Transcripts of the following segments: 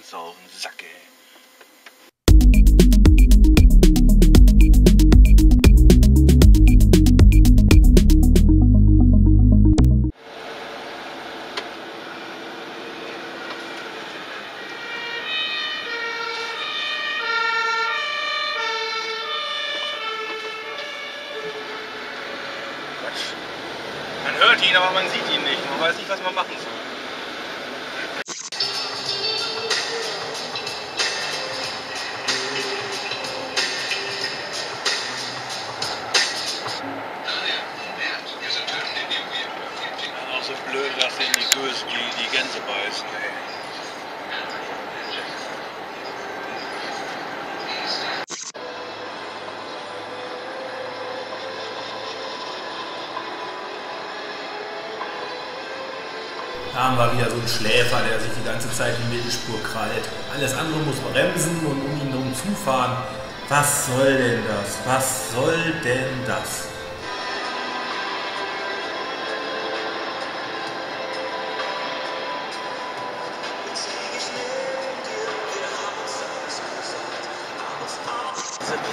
so auf den Sack, ey. Man hört ihn, aber man sieht ihn nicht. Man weiß nicht, was man machen soll. Auch so blöd, dass in die Gänse beißen, ey. Da haben wir wieder so einen Schläfer, der sich die ganze Zeit die Mittelspur krallt. Alles andere muss bremsen und um ihn drum zufahren. Was soll denn das? Was soll denn das?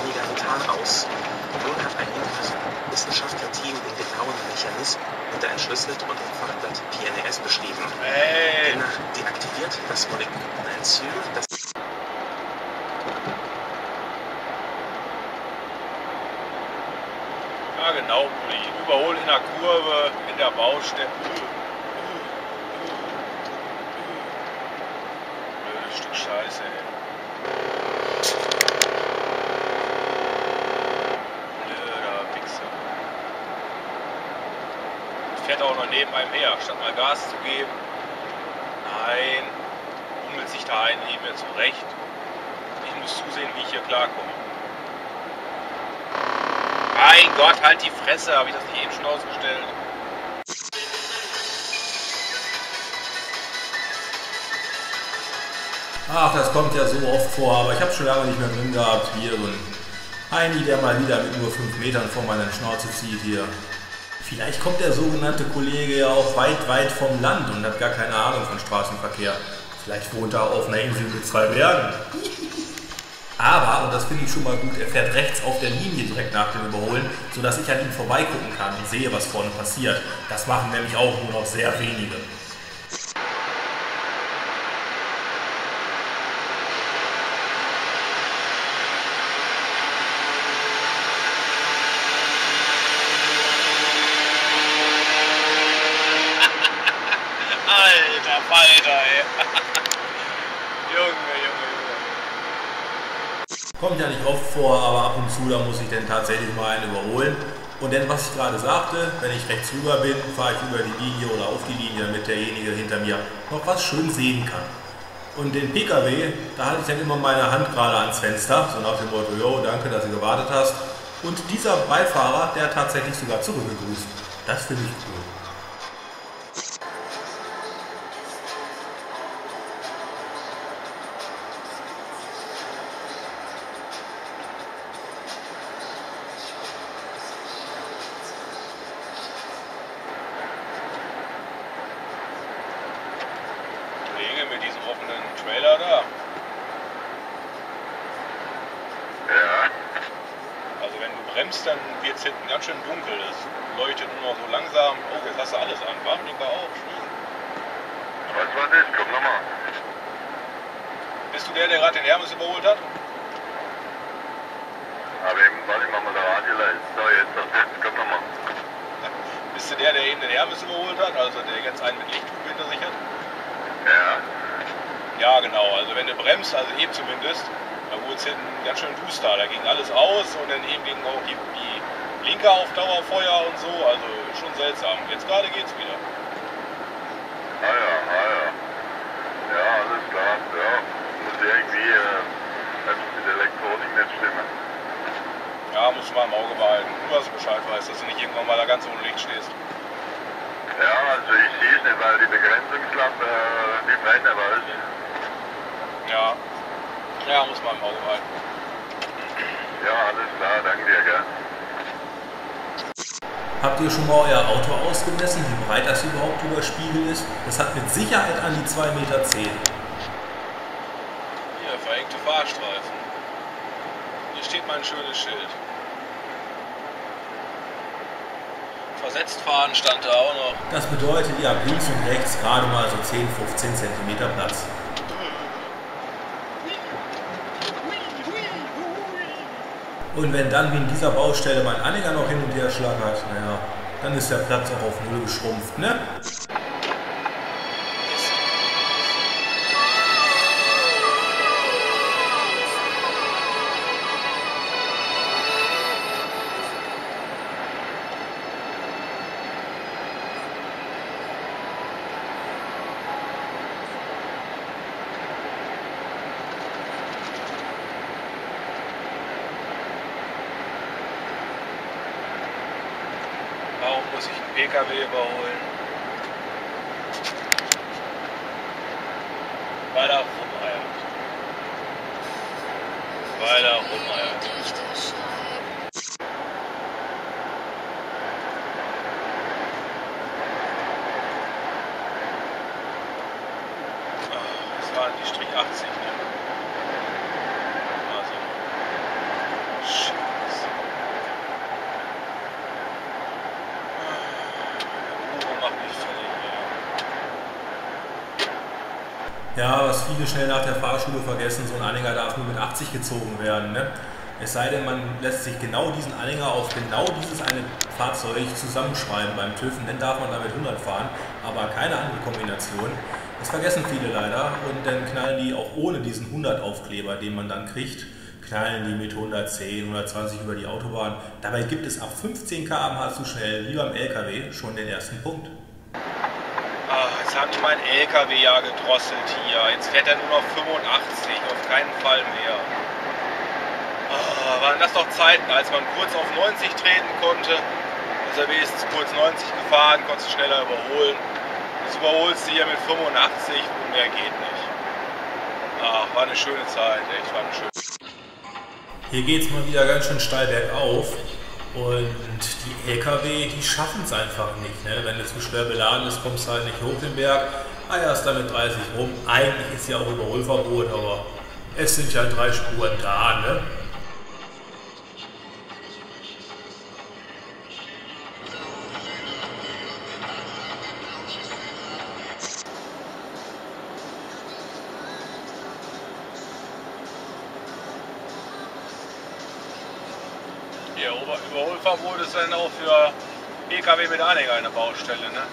Weniger vital aus. Nun hat ein Wissenschaftlerteam den genauen Mechanismus hinter entschlüsselt und im Fachblatt PNAS beschrieben. Demnach deaktiviert das Molekülenzym, das Ja genau, Bulli. Überholen in der Kurve, in der Baustelle. Blödes Stück Scheiße, ey. Fährt auch noch neben einem her, statt mal Gas zu geben. Nein, hummelt sich da ein neben mir zurecht. Ich muss zusehen, wie ich hier klarkomme. Mein Gott, halt die Fresse, habe ich das nicht eben schon ausgestellt? Ach, das kommt ja so oft vor, aber ich habe schon lange nicht mehr drin gehabt. Hier so ein Heini, der mal wieder mit nur 5 Metern vor meiner Schnauze zieht hier. Vielleicht kommt der sogenannte Kollege ja auch weit, weit vom Land und hat gar keine Ahnung von Straßenverkehr. Vielleicht wohnt er auf einer Insel mit 2 Bergen. Aber, und das finde ich schon mal gut, er fährt rechts auf der Linie direkt nach dem Überholen, sodass ich an ihm vorbeigucken kann und sehe, was vorne passiert. Das machen nämlich auch nur noch sehr wenige. Alter Falter, ey. Junge. Kommt ja nicht oft vor, aber ab und zu, da muss ich dann tatsächlich mal einen überholen. Und dann, was ich gerade sagte, wenn ich rechts rüber bin, fahre ich über die Linie oder auf die Linie, damit derjenige hinter mir noch was schön sehen kann. Und den PKW, da halte ich dann immer meine Hand gerade ans Fenster, so nach dem Motto, jo, danke, dass du gewartet hast. Und dieser Beifahrer, der hat tatsächlich sogar zurückgegrüßt. Das finde ich cool. Mit diesem offenen Trailer da. Ja. Also wenn du bremst, dann wird es hinten ganz schön dunkel. Das leuchtet nur noch so langsam. Oh, jetzt hast du alles an. Warnblinker auf, schließen. Was war das? Komm nochmal. Bist du der gerade den Hermes überholt hat? Aber eben, warte, ich mach mal der Radio leise. So, jetzt, komm nochmal. Bist du der eben den Hermes überholt hat? Also der jetzt einen mit Lichthupe hinter sich hat? Ja. Ja, genau. Also wenn du bremst, also eben zumindest, da wurde es hinten ganz schön duster. Da ging alles aus und dann eben ging auch die Blinker auf Dauerfeuer und so. Also schon seltsam. Jetzt gerade geht's wieder. Ah ja. Ja, alles klar. Ja. Muss irgendwie mit der Elektronik nicht stimmen. Ja, musst du mal im Auge behalten. Nur, dass du Bescheid weißt, dass du nicht irgendwann mal da ganz ohne Licht stehst. Ja, also ich sehe es nicht, weil die Begrenzungslampe, die brennt aber alles. Ja, muss man im Auge behalten. Ja, alles klar, danke dir, gell. Habt ihr schon mal euer Auto ausgemessen, wie breit das überhaupt über Spiegel ist? Das hat mit Sicherheit an die 2,10 Meter. verengte Fahrstreifen. Hier steht mein schönes Schild. Versetzt fahren stand da auch noch. Das bedeutet, ihr habt links und rechts gerade mal so 10, 15 cm Platz. Und wenn dann wie in dieser Baustelle mein Anhänger noch hin und her schlagert, naja, dann ist der Platz auch auf 0 geschrumpft, ne? Warum muss ich einen PKW überholen? Weil er rumeiert. Weil er rumeiert. Das waren die Strich 80, ne? Also. Scheiße. Ja, was viele schnell nach der Fahrschule vergessen, so ein Anhänger darf nur mit 80 gezogen werden, ne? Es sei denn, man lässt sich genau diesen Anhänger auf genau dieses eine Fahrzeug zusammenschreiben beim TÜV, dann darf man damit 100 fahren, aber keine andere Kombination. Das vergessen viele leider und dann knallen die auch ohne diesen 100 Aufkleber, den man dann kriegt, knallen die mit 110, 120 über die Autobahn. Dabei gibt es ab 15 km/h zu schnell, wie beim LKW, schon den ersten Punkt. Jetzt haben die meinen LKW ja gedrosselt hier. Jetzt fährt er nur noch 85, auf keinen Fall mehr. Waren das doch Zeiten, als man kurz auf 90 treten konnte. Ist er wenigstens kurz 90 gefahren, konntest du schneller überholen. Jetzt überholst du hier mit 85 und mehr geht nicht. War eine schöne Zeit, echt, war eine schöne Zeit. Hier geht es mal wieder ganz schön steil bergauf. Und die LKW, die schaffen es einfach nicht. Ne? Wenn du zu schwer beladen bist, kommst du halt nicht hoch den Berg. Eierst damit 30 rum. Eigentlich ist ja auch Überholverbot, aber es sind ja 3 Spuren da. Ne? Ja, Überholverbot ist dann auch für PKW mit Anhänger in der Baustelle. Ne?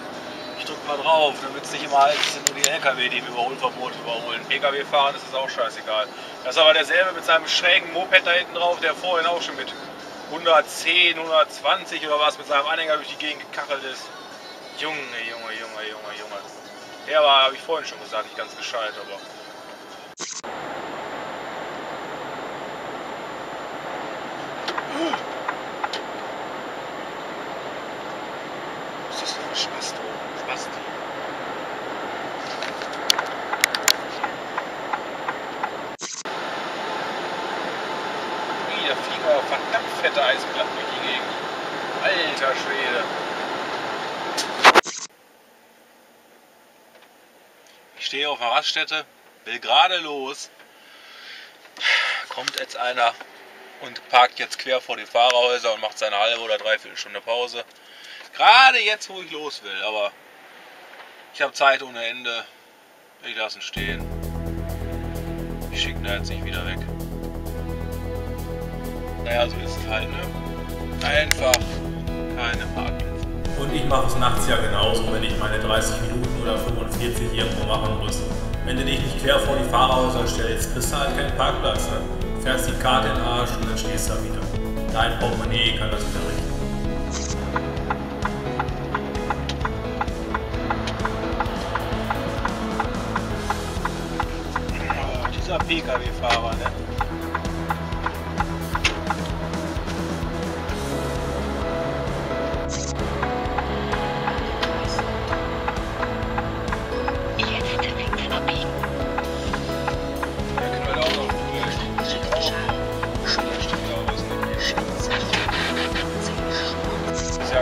Ich drück mal drauf, dann wird es nicht immer heiß, es sind nur die LKW, die im Überholverbot überholen. PKW fahren ist es auch scheißegal. Das ist aber derselbe mit seinem schrägen Moped da hinten drauf, der vorhin auch schon mit 110, 120 oder was mit seinem Anhänger durch die Gegend gekachelt ist. Junge. Der war, habe ich vorhin schon gesagt, nicht ganz gescheit, aber... Was ist das denn für ein Spasti? Da fliegen aber verdammt fette Eisplatten durch die Gegend. Alter Schwede. Ich stehe auf einer Raststätte, will gerade los. Kommt jetzt einer und parkt jetzt quer vor die Fahrerhäuser und macht seine halbe oder dreiviertel Stunde Pause. Gerade jetzt, wo ich los will, aber ich habe Zeit ohne Ende. Ich lasse ihn stehen. Ich schicke ihn jetzt nicht wieder weg. Naja, so ist es halt, ne? Einfach keine Parkplätze. Und ich mache es nachts ja genauso, wenn ich meine 30 Minuten oder 45 irgendwo machen muss. Wenn du dich nicht quer vor die Fahrerhäuser stellst, kriegst du halt keinen Parkplatz. Ne? Fährst die Karte in den Arsch und dann stehst du da wieder. Dein Portemonnaie kann das wieder richten. Dieser PKW-Fahrer, ne?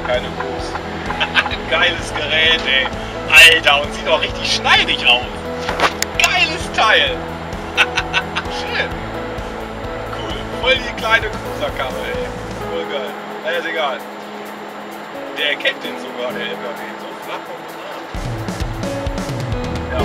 Keine Wurst. Geiles Gerät, ey. Alter, und sieht auch richtig schneidig aus. Geiles Teil. voll die kleine Cruiserkarre, ey. Voll geil. Na, ist egal. Der erkennt den sogar, der LKW. So flach und ja.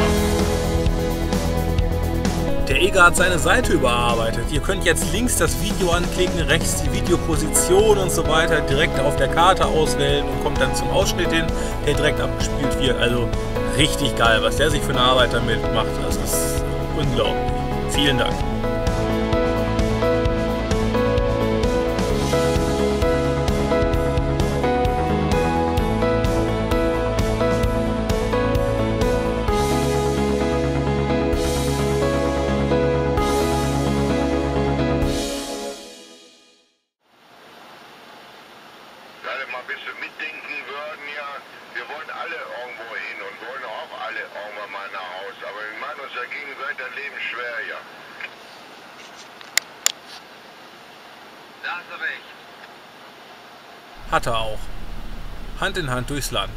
Der Eger hat seine Seite überarbeitet. Ihr könnt jetzt links das Video anklicken, rechts die Videoposition und so weiter direkt auf der Karte auswählen und kommt dann zum Ausschnitt hin, der direkt abgespielt wird. Also richtig geil, was der sich für eine Arbeit damit macht. Das ist unglaublich. Vielen Dank. Mal ein bisschen mitdenken würden, ja. Wir wollen alle irgendwo hin und wollen auch alle irgendwann mal nach Hause. Aber wir machen uns ja gegenseitig das Leben schwer, ja. Da hast du recht. Hat er auch. Hand in Hand durchs Land.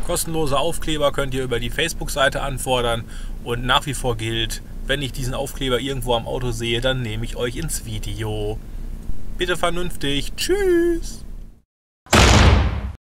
Kostenlose Aufkleber könnt ihr über die Facebook-Seite anfordern und nach wie vor gilt, wenn ich diesen Aufkleber irgendwo am Auto sehe, dann nehme ich euch ins Video. Bitte vernünftig. Tschüss!